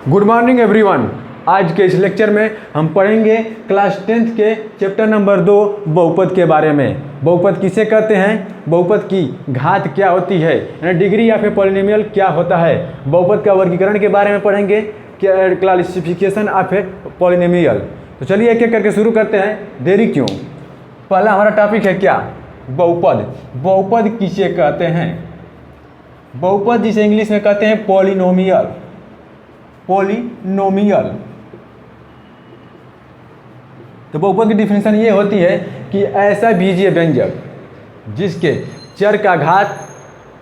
Good morning everyone. आज के इस लेक्चर में हम पढ़ेंगे क्लास 10th के चैप्टर नंबर 2 बहुपद के बारे में। बहुपद किसे कहते हैं, बहुपद की घात क्या होती है, यानी डिग्री या फिर पॉलिनोमियल क्या होता है, बहुपद का वर्गीकरण के बारे में पढ़ेंगे, क्लासिफिकेशन ऑफ ए पॉलिनोमियल। तो चलिए एक एक करके शुरू करते हैं, देरी क्यों। पहला हमारा टॉपिक है क्या, बहुपद। बहुपद किसे कहते हैं, बहुपद जिसे इंग्लिश में कहते हैं पॉलिनोमियल। पॉलिनोमियल तो बहुपद की डिफिनेशन ये होती है कि ऐसा बीजीय व्यंजक जिसके चर का घात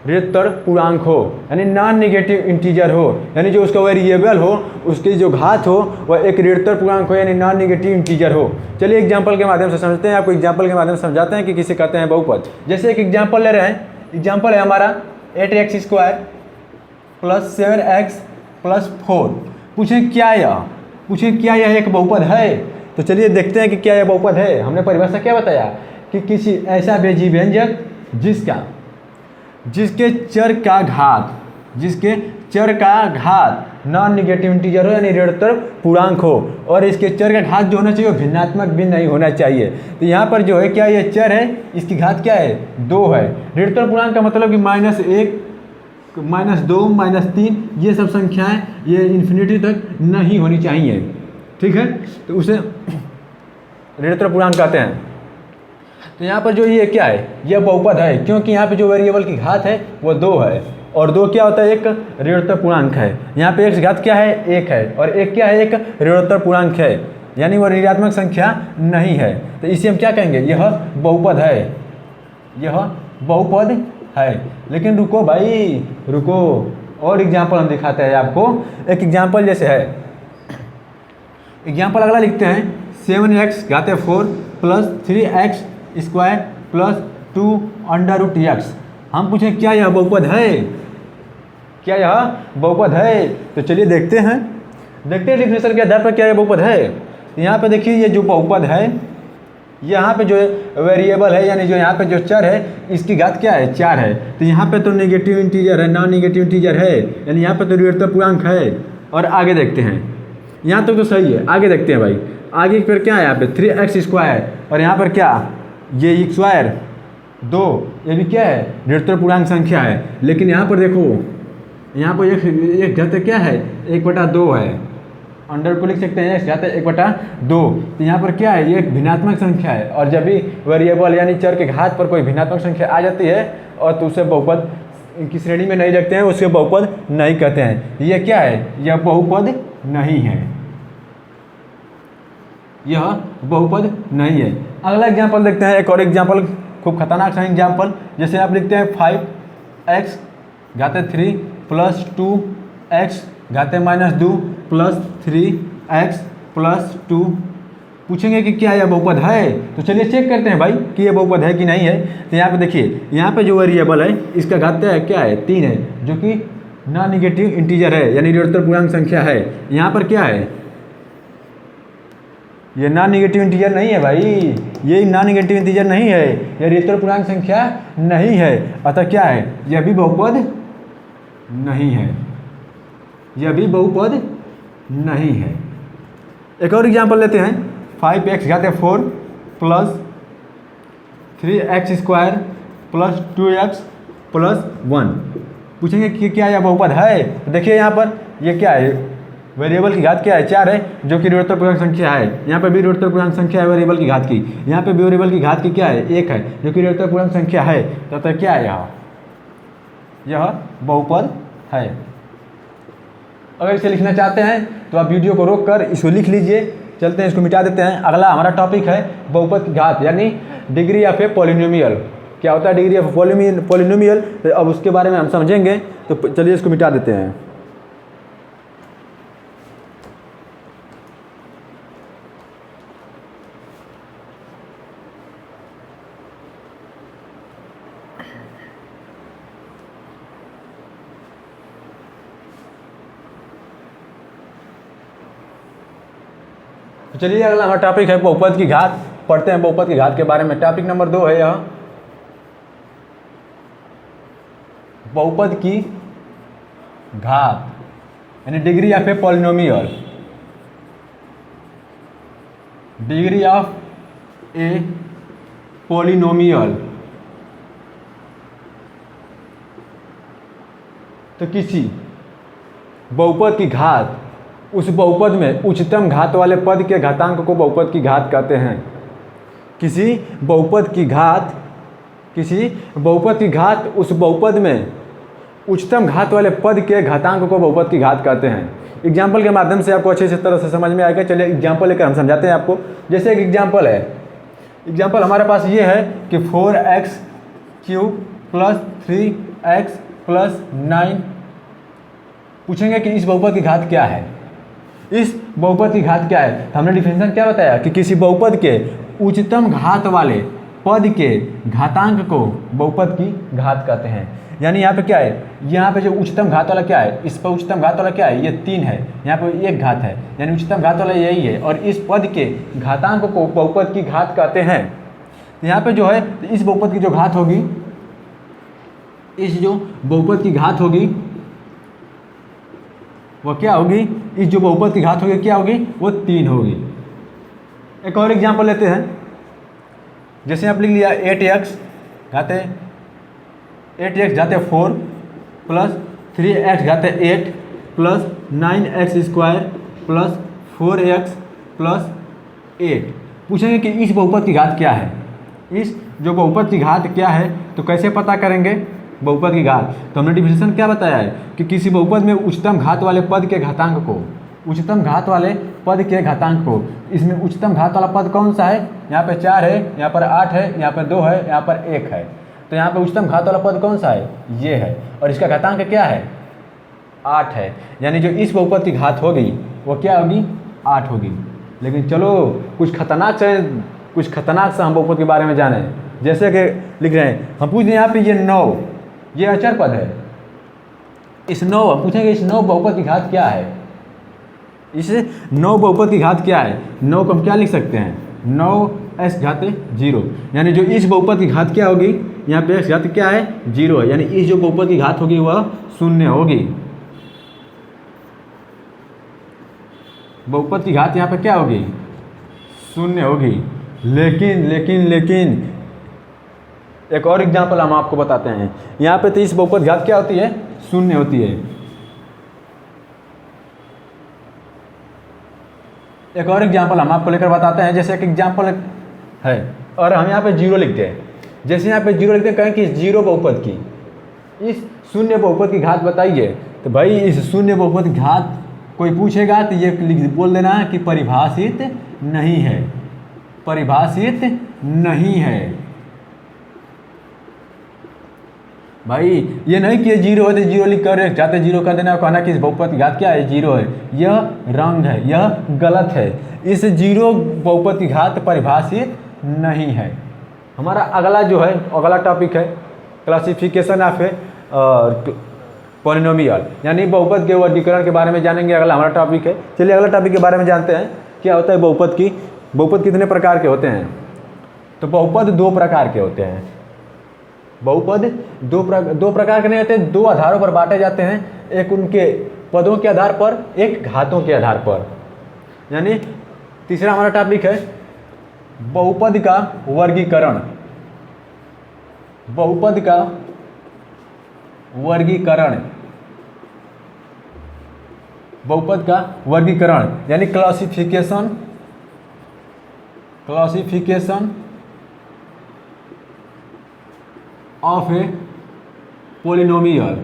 ऋणात्मक पूर्णांक हो, यानी नॉन नेगेटिव इंटीजर हो, यानी जो उसका वेरिएबल हो उसकी जो घात हो वह एक ऋणात्मक पूर्णांक हो, यानी नॉन नेगेटिव इंटीजर हो। चलिए एग्जांपल के माध्यम से समझते हैं, आपको एग्जांपल के माध्यम से समझाते हैं कि किसे कहते हैं बहुपद। जैसे एक एग्जांपल ले रहे हैं, एग्जांपल है हमारा 8x² + 7x + 4। पूछें क्या यह एक बहुपद है। तो चलिए देखते हैं कि क्या यह बहुपद है। हमने परिभाषा क्या बताया कि किसी ऐसा बीजीय व्यंजक जिसके चर का घात नॉन नेगेटिव इंटीजर हो, यानी ऋणात्मक पूर्णांक हो, और इसके चर का घात जो होना चाहिए वो भिन्नात्मक भी नहीं होना चाहिए। तो यहाँ पर जो है क्या ये चर है, इसकी घात क्या है, 2 है। ऋणात्मक पूर्णांक का मतलब कि -1 -2 -3 ये सब संख्याएं ये इन्फिनिटी तक नहीं होनी चाहिए, ठीक है, तो उसे ऋणात्मक पूर्णांक कहते हैं। तो यहाँ पर जो ये क्या है, यह बहुपद है क्योंकि यहाँ पे जो वेरिएबल की घात है वो 2 है, और 2 क्या होता है, एक ऋणात्मक पूर्णांक है। यहाँ पे x घात क्या है, 1 है, और 1 क्या है, एक ऋणात्मक पूर्णांक है, यानी वह ऋणात्मक संख्या नहीं है। तो इसे हम क्या कहेंगे, यह बहुपद है, यह बहुपद है। लेकिन रुको भाई रुको, और एग्जाम्पल हम दिखाते हैं आपको। एक एग्जाम्पल जैसे है, एग्जाम्पल अगला लिखते हैं 7x घाते 4 + 3x² + 2√x। हम पूछें क्या यह बहुपद है, क्या यह बहुपद है। तो चलिए देखते हैं डिफिनेशन के आधार पर क्या यह बहुपद है। यहाँ पे देखिए ये जो बहुपद है, यहाँ पे जो वेरिएबल है, यानी जो यहाँ पे जो चर है इसकी घात क्या है, 4 है। तो यहाँ पे तो नेगेटिव इंटीजर है, नॉन नेगेटिव इंटीजर है, यानी यहाँ पे तो ऋणात्मक पूर्णांक है। और आगे देखते हैं, यहाँ तक तो सही है, आगे देखते हैं भाई। आगे फिर क्या है, यहाँ पे 3x², और यहाँ पर क्या, ये x² 2, ये भी क्या है, ऋणात्मक पूर्णांक संख्या है। लेकिन यहाँ पर देखो, यहाँ पर एक घात क्या है, 1/2 है, अंडर को लिख सकते हैं x घात 1/2। तो यहाँ पर क्या है, ये एक भिन्नात्मक संख्या है, और जब भी वेरिएबल यानी चर के घात पर कोई भिन्नात्मक संख्या आ जाती है और तो उसे बहुपद की श्रेणी में नहीं रखते हैं, उसके बहुपद नहीं कहते हैं। ये क्या है, यह बहुपद नहीं है, यह बहुपद नहीं है। अगला एग्जाम्पल देखते हैं, एक और एग्जाम्पल, खूब खतरनाक सा एग्जाम्पल। जैसे आप लिखते हैं 5x घाते 3 + 2x घाते -2 + 3x + 2। पूछेंगे कि क्या यह बहुपद है। तो चलिए चेक करते हैं भाई कि यह बहुपद है कि नहीं है। तो यहाँ पे देखिए, यहाँ पे जो वेरिएबल है इसका घात क्या है, 3 है, जो कि नॉन नेगेटिव इंटीजर है, यानी ऋणात्मक पूर्णांक संख्या है। यहाँ पर क्या है, ये नॉन नेगेटिव इंटीजर नहीं है भाई, ये नॉन नेगेटिव इंटीजर नहीं है, यह ऋणात्मक पूर्णांक संख्या नहीं है। अतः क्या है, यह भी बहुपद नहीं है, यह भी बहुपद नहीं है। एक और एग्जांपल लेते हैं, 5x घाते 4 + 3x² + 2x + 1। पूछेंगे कि क्या यह बहुपद है। तो देखिए यहाँ पर ये क्या है, वेरिएबल की घात क्या है, 4 है, जो कि ऋणात्मक पूर्णांक संख्या है। यहाँ पर भी ऋणात्मक पूर्णांक संख्या है वेरिएबल की घात की। यहाँ पे वेरिएबल की घात की क्या है, 1 है, जो कि ऋणात्मक पूर्णांक संख्या है। तो क्या है, यह बहुपद है। अगर इसे लिखना चाहते हैं तो आप वीडियो को रोक कर इसको लिख लीजिए। चलते हैं, इसको मिटा देते हैं। अगला हमारा टॉपिक है बहुपद की घात, यानी डिग्री ऑफ ए पॉलिनोमियल। क्या होता है डिग्री ऑफ पॉलिनोमियल, तो अब उसके बारे में हम समझेंगे। तो चलिए इसको मिटा देते हैं। तो चलिए अगला हमारा टॉपिक है बहुपद की घात। पढ़ते हैं बहुपद की घात के बारे में। टॉपिक नंबर 2 है यह बहुपद की घात, यानी degree of a polynomial, degree of a polynomial. तो किसी बहुपद की घात, उस बहुपद में उच्चतम घात वाले पद के घातांक को बहुपद की घात कहते हैं। किसी बहुपद की घात, किसी बहुपद की घात उस बहुपद में उच्चतम घात वाले पद के घातांक को बहुपद की घात कहते हैं। एग्जाम्पल के माध्यम से आपको अच्छे से तरह से समझ में आएगा। चलिए एग्जाम्पल लेकर हम समझाते हैं आपको। जैसे एक एग्जाम्पल है, एग्जाम्पल हमारे पास ये है कि 4x³ + 3x + 9। पूछेंगे कि इस बहुपद की घात क्या है, इस बहुपद की घात क्या है। तो हमने डिफिनेशन क्या बताया कि किसी बहुपद के उच्चतम घात वाले पद के घातांक को बहुपद की घात कहते हैं। यानी यहाँ पे क्या है, यहाँ पे जो उच्चतम घात वाला क्या है, इस पर उच्चतम घात वाला क्या है, ये 3 है, यहाँ पे 1 घात है, यानी उच्चतम घात वाला यही है। और इस पद के घातांक को बहुपद की घात कहते हैं। यहाँ पे जो है इस बहुपद की जो घात होगी, इस जो बहुपद की घात होगी वो क्या होगी, इस जो बहुपद की घात होगी क्या होगी, वो 3 होगी। एक और एग्जाम्पल लेते हैं। जैसे आप लिख लिया 8x घाते 4 + 3x घाते 8 + 9x² + 4x + 8। पूछेंगे कि इस बहुपद की घात क्या है, इस जो बहुपद की घात क्या है। तो कैसे पता करेंगे बहुपद की घात। तो हमने डिफिनेशन क्या बताया है कि किसी बहुपद में उच्चतम घात वाले पद के घातांक को, उच्चतम घात वाले पद के घातांक को, इसमें उच्चतम घात वाला पद कौन सा है, यहाँ पे 4 है, यहाँ पर 8 है, यहाँ पर 2 है, यहाँ पर 1 है। तो यहाँ पे उच्चतम घात वाला पद कौन सा है, ये है, और इसका घातांक क्या है, 8 है। यानी जो इस बहुपद की घात होगी वो क्या होगी, 8 होगी। लेकिन चलो कुछ खतरनाक से हम बहुपद के बारे में जाने। जैसे कि लिख रहे हैं, हम पूछ रहे हैं यहाँ पे ये 9, ये अचर पद है। इस 9 हम पूछेंगे इस 9 बहुपद की घात क्या है, इस 9 बहुपद की घात क्या है। 9 को हम क्या लिख सकते हैं, 9x घाते 0। यानी जो इस बहुपद की घात क्या होगी, यहाँ पे x घात क्या है, 0 है। यानी इस जो बहुपद की घात होगी वह 0 होगी। बहुपद की घात यहाँ पे क्या होगी, 0 होगी। लेकिन एक और एग्जाम्पल हम आपको बताते हैं। यहाँ पे तो इस बहुपद घात क्या होती है, 0 होती है। एक और एग्जाम्पल हम आपको लेकर बताते हैं। जैसे एक एग्जाम्पल है और हम यहाँ पे 0 लिखते हैं। जैसे यहाँ पे 0 लिखते हैं, कहें कि 0 बहुपद की, इस 0 बहुपद की घात बताइए। तो भाई इस 0 बहुपद की घात कोई पूछेगा तो ये बोल देना कि परिभाषित नहीं है, परिभाषित नहीं है। भाई ये नहीं कि 0 है तो 0 लिख कर जाते 0 कर देना और कहना कि इस बहुपद की घात क्या है, 0 है। यह रंग है, यह गलत है। इस 0 बहुपद की घात परिभाषित नहीं है। हमारा अगला टॉपिक है क्लासिफिकेशन ऑफ ए पॉलिनोमियल, यानी बहुपद के वर्गीकरण के बारे में जानेंगे। अगला हमारा टॉपिक है। चलिए अगला टॉपिक के बारे में जानते हैं। क्या होता है बहुपद कितने प्रकार के होते हैं। तो बहुपद 2 प्रकार के होते हैं। बहुपद दो प्रकार के नहीं होते, 2 आधारों पर बांटे जाते हैं। एक उनके पदों के आधार पर, एक घातों के आधार पर। यानी तीसरा हमारा टॉपिक है बहुपद का वर्गीकरण। बहुपद का वर्गीकरण, बहुपद का वर्गीकरण यानी classification of a polynomial.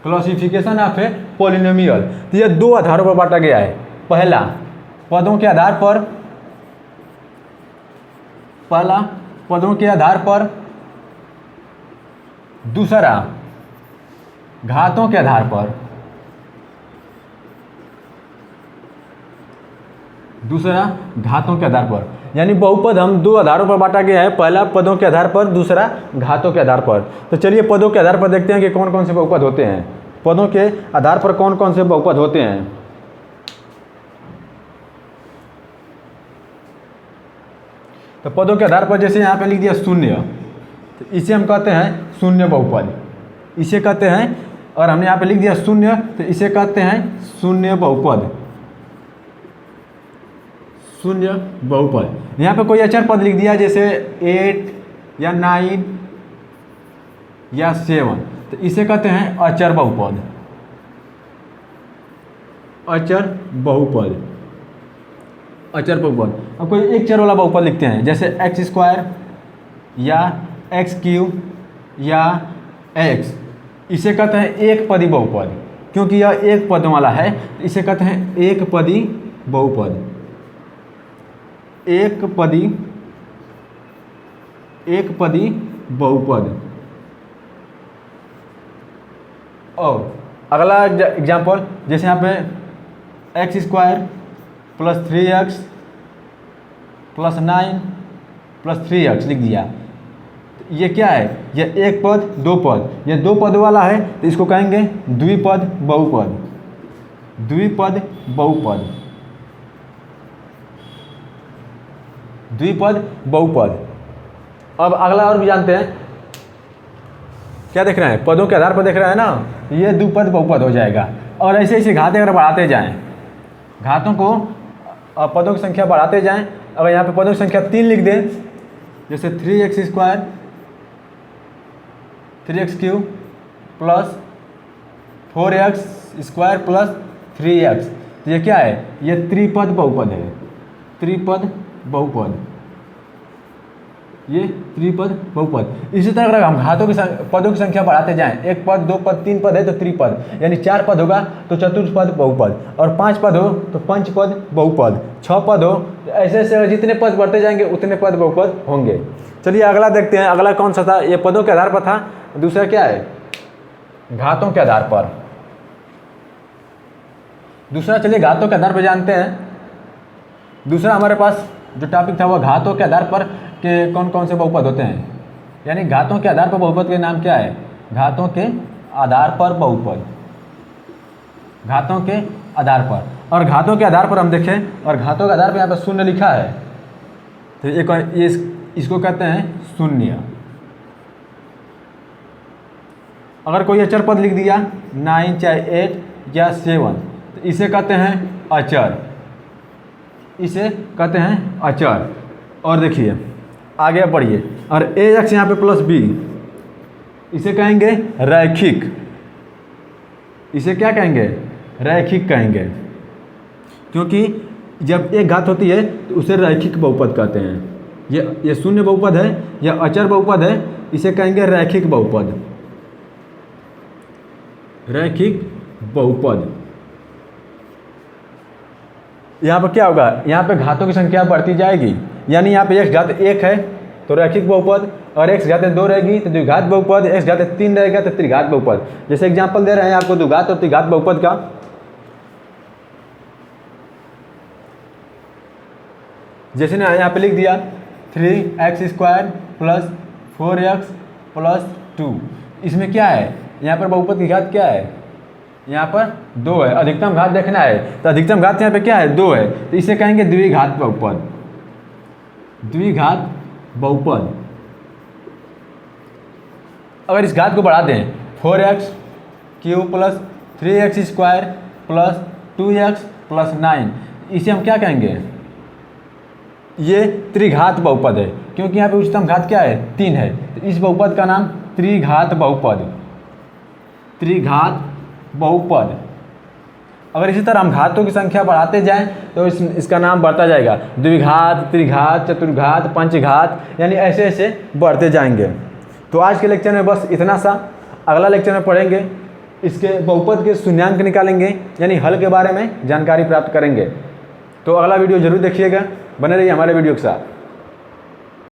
Classification of a polynomial. तो यह 2 आधारों पर बांटा गया है। पहला पदों के आधार पर, दूसरा घातों के आधार पर, यानी बहुपद हम 2 आधारों पर बांटा गया है। पहला पदों के आधार पर, दूसरा घातों के आधार पर। तो चलिए पदों के आधार पर देखते हैं कि कौन कौन से बहुपद होते हैं। पदों के आधार पर कौन कौन से बहुपद होते हैं। तो पदों के आधार पर जैसे यहाँ पे लिख दिया 0, तो इसे हम कहते हैं शून्य बहुपद। इसे कहते हैं, और हमने यहाँ पे लिख दिया शून्य, तो इसे कहते हैं शून्य बहुपद। शून्य बहुपद। यहाँ पे कोई अचर पद लिख दिया जैसे 8 या 9 या 7, तो इसे कहते हैं अचर बहुपद। अचर बहुपद, अचर बहुपद। अब कोई एक चर वाला बहुपद लिखते हैं जैसे x² या x³ या x, इसे कहते हैं एक पदी बहुपद। क्योंकि यह एक पद वाला है, तो इसे कहते हैं एक पदी बहुपद। एक पदी बहुपद। और अगला एग्जाम्पल, जैसे यहाँ पे x² + 3x + 9 + 3x लिख दिया। तो ये क्या है? ये एक पद दो पद, ये दो पद वाला है, तो इसको कहेंगे द्विपद बहुपद। द्विपद बहुपद, द्विपद बहुपद। अब अगला और भी जानते हैं, क्या देख रहे हैं? पदों के आधार पर देख रहे हैं ना, ये द्विपद बहुपद हो जाएगा। और ऐसे ऐसे घातें अगर बढ़ाते जाएं, घातों को पदों की संख्या बढ़ाते जाएं। अगर यहाँ पे पदों की संख्या 3 लिख दें, जैसे 3x² 3x³ + 4x² + 3x, तो ये क्या है? ये त्रिपद बहुपद है। त्रिपद बहुपद, ये त्रिपद बहुपद। इसी तरह अगर हम घातों की पदों की संख्या बढ़ाते जाएं, एक पद दो पद तीन पद है तो त्रिपद, यानी 4 पद होगा तो चतुर्पद बहुपद, और 5 पद हो तो पंचपद बहुपद, 6 पद हो तो ऐसे ऐसे जितने पद बढ़ते जाएंगे उतने पद बहुपद होंगे। चलिए अगला देखते हैं। अगला कौन सा था? ये पदों के आधार पर था। दूसरा क्या है? घातों के आधार पर। दूसरा चलिए घातों के आधार पर जानते हैं। दूसरा हमारे पास जो टॉपिक था वह घातों के आधार पर के कौन कौन से बहुपद होते हैं, यानी घातों के आधार पर बहुपद के नाम क्या है? घातों के आधार पर बहुपद। घातों के आधार पर, और घातों के आधार पर हम देखें, और घातों के आधार पर यहाँ पर शून्य लिखा है, तो ये इसको कहते हैं शून्य। अगर कोई अचर पद लिख दिया 9 चाहे 8 या 7, तो इसे कहते हैं अचर। इसे कहते हैं अचर। और देखिए आगे बढ़िए, और ax यहाँ पे +b, इसे कहेंगे रैखिक। इसे क्या कहेंगे? रैखिक कहेंगे, क्योंकि जब एक घात होती है तो उसे रैखिक बहुपद कहते हैं। ये शून्य बहुपद है, यह अचर बहुपद है, इसे कहेंगे रैखिक बहुपद। रैखिक बहुपद। यहाँ पर क्या होगा? यहाँ पे घातों की संख्या बढ़ती जाएगी, यानी यहाँ पे x घात 1 है तो रैखिक बहुपद, और x घात 2 रहेगी तो द्विघात बहुपद, x घात 3 रहेगा तो त्रिघात बहुपद। जैसे एग्जांपल दे रहे हैं आपको द्विघात और त्रिघात बहुपद का। जैसे ना यहाँ पे लिख दिया 3x² + 4x + 2, इसमें क्या है? यहाँ पर बहुपद की घात क्या है? यहाँ पर 2 है। अधिकतम घात देखना है तो अधिकतम घात यहाँ पे क्या है? 2 है, तो इसे कहेंगे द्विघात बहुपद। द्विघात बहुपद। अगर इस घात को बढ़ा दें 4x³ + 3x² + 2x + 9, इसे हम क्या कहेंगे? ये त्रिघात बहुपद है, क्योंकि यहाँ पे उच्चतम घात क्या है? 3 है, तो इस बहुपद का नाम त्रिघात बहुपद। त्रिघात बहुपद। अगर इसी तरह हम घातों की संख्या बढ़ाते जाएं तो इसका नाम बढ़ता जाएगा, द्विघात, त्रिघात, चतुर्घात, पंचघात, यानी ऐसे ऐसे बढ़ते जाएंगे। तो आज के लेक्चर में बस इतना सा। अगला लेक्चर में पढ़ेंगे इसके बहुपद के शून्यांक निकालेंगे, यानी हल के बारे में जानकारी प्राप्त करेंगे। तो अगला वीडियो जरूर देखिएगा, बने रहिए हमारे वीडियो के साथ।